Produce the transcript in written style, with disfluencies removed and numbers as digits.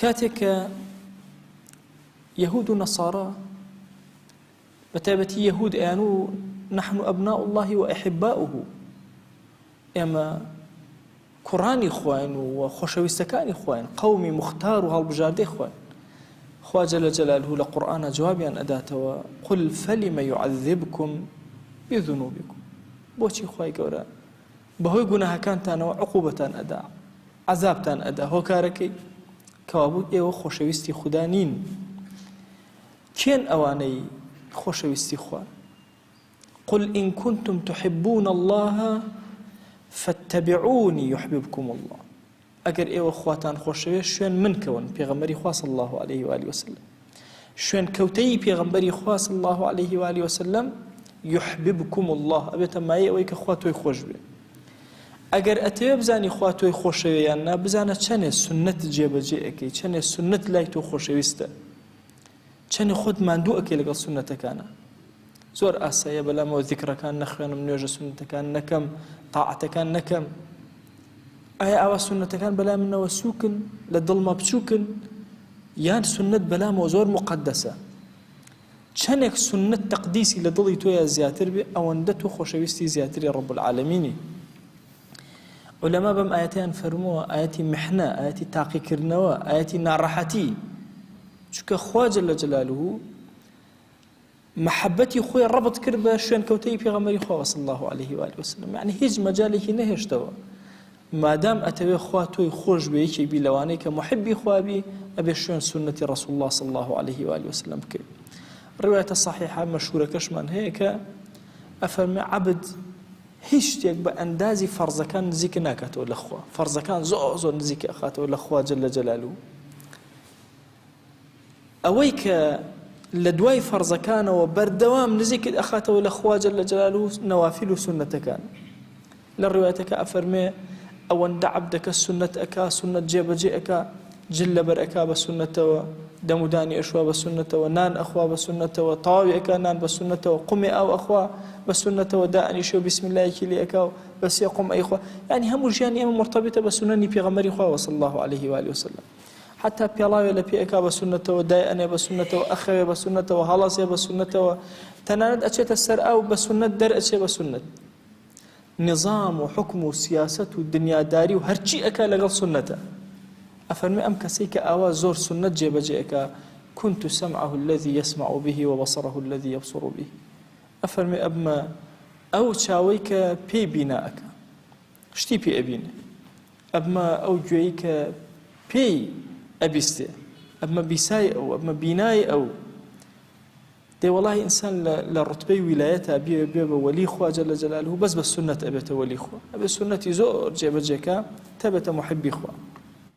كاتك يهود ونصارى بتابتي يهود أنو نحن أبناء الله وأحباؤه ئێمە کوڕانی خوین و خۆشەویستەکانی خوین قومی مختار و هەڵبژاردەی خوین خوا جەل جەلاله لە قورئانە جوابیان ئەداتەوە قل فلم يعذبكم بذنوبكم بۆچی خوای گەورە بەهۆی گوناهەکانتانەوە عقوبەتان ئەدا عەزابتان ئەدا هۆکارەکەی کەوابوو ئێوە خۆشەویستی خودا نین کێن ئەوانەی خۆشەویستی خوان قل إن كنتم تحبون الله فاتبعوني يحببكم الله ئەگەر ئێوە خواتان خۆشەوێ شوێن من کەون پێغەمبەری خوا صلی الله عليه وآله وسلم شوێن کەوتەی پێغەمبەری خوا صلی الله عليه وآله وسلم يحببكم الله ئەبێتە مایە ئەوەی کە خوا تۆی خۆش بێ ئەگەر ئەتەوێ بزانی خوا تۆی خۆشەوێ یان نا بزانە چەندێ سنەت جێبەجێ ئەەکەی چەندێ سنەت لای تۆ خۆشەویستە چەندێ خۆت ماندوو ئەەکەی لەگەڵ سنەتەکانە زۆر ئاساییە بەلامەوە ذیکرەکان نەخوێنم نوێژە سنەتەکان نەکەم تاعەتەکان نەکەم ئایا ئاوا سنەتەکان بەلای منەوە سووکن لە دڵمە بچووکن یان سنەت بەلامەوە زۆر مقەدەسە چەندێک سنەت تەقدیسی لە دڵی تۆیە زیاتر بێ ئەوەندە تۆ خۆشەویستی زیاتری ڕەب العالەمینی عولەما بەم ئایەتیان فەرمووە ئایەتی میحنە ئایەتی تاقیکردنەوە ئایەتی ناڕەحەتی چونکە خوا جەل جەلاله محبەتی خۆی ڕەبط کرد بە شوێنکەوتەی پێغەمبەری خوا صلی الله عليه وآله وسلم یعنی هیچ مەجالێکی نەهێشتەوە مادام ئەتەوێ خوا تۆی خۆش بێ یەکێک بی لەوانەی کە محبی خوابی ئەبێ شوێن سنەتی ڕەسوڵ الله صلی الله عليه وآله وسلم بکەی ڕوایەتە صحیحە مەشهورەکەشمان هەیە کە ئەفەرمێ عەبد هیچ شتێک بە ئەندازی فەرزەکان نزیک ناکاتەوە لە خوا فەرزەکان زۆر زۆر نزیک ئەخاتەوە لە خوا جەل جەلاله ئەوەی کە لە دوای فەرزەکانەوە بەردەوام نزیکت ئەخاتەوە لە خوا جەل جەلاله نەوافیل و سنەتەکان لە ڕوایەتەکە ئەفەرمێ ئەوەندە عەبدەکە سنەت ئەکا سنەت جێبەجێ ئەکا جل لەبەر ئەکا بە سنەتەوە دەمودانی ئەشوا بە سنەتەوە نان ئەخوا بە سنەتەوە تاوی ئەکا نان بە سنەتەوە قومی ئاو ئەخوا بە سنەتەوە دائەنیشێ و بسم اللهیکی لێ ئەکا و بە سێ قوم ئەیخوا یعنی هەموو ژیانی ئێمە مرتبطە بە سنەنی پێغەمبەری خوا صلی الله عليه وآله وسلم حتى پیاڵاوێ لە پێ ئەکا بە سنەتەوە دایئەنێ بە سنەتەوە ئەخەوێ بە سنەتەوە هەڵەسێ بە سنەتەوە تەنانەت ئەچێتە سەر ئاو بە سنەت دەرئەچێ بە سنەت نظام و حکم و سیاست و دنیاداری و هەرچی ئەکا لەگەڵ سنەتە ئەفەرمێ ئەم کەسەی کە ئاوا زۆر سنەت جێبەجێ ئەکا كنت سمعه الذي يسمع به وبصره الذي يبصر به ئەفەرمێ ئەبمە ئەو چاوەی کە پێی بینا ئەکا شتی پێ ئەبینێ ئەبمە ئەو گوێی کە پێی ئەبیستێ ئەمە بیسای ئەو ئەمە بینای ئەو دێ وەڵاهی ئینسان لە ڕوتبەی ویلایەتە بێ بە وەلی خوا جەل جەلاله بەس بە سنەت ئەبێتە وەلی خوا ئەبێ سنەتی زۆر جێبەجێکە تەبێتە محبی خوا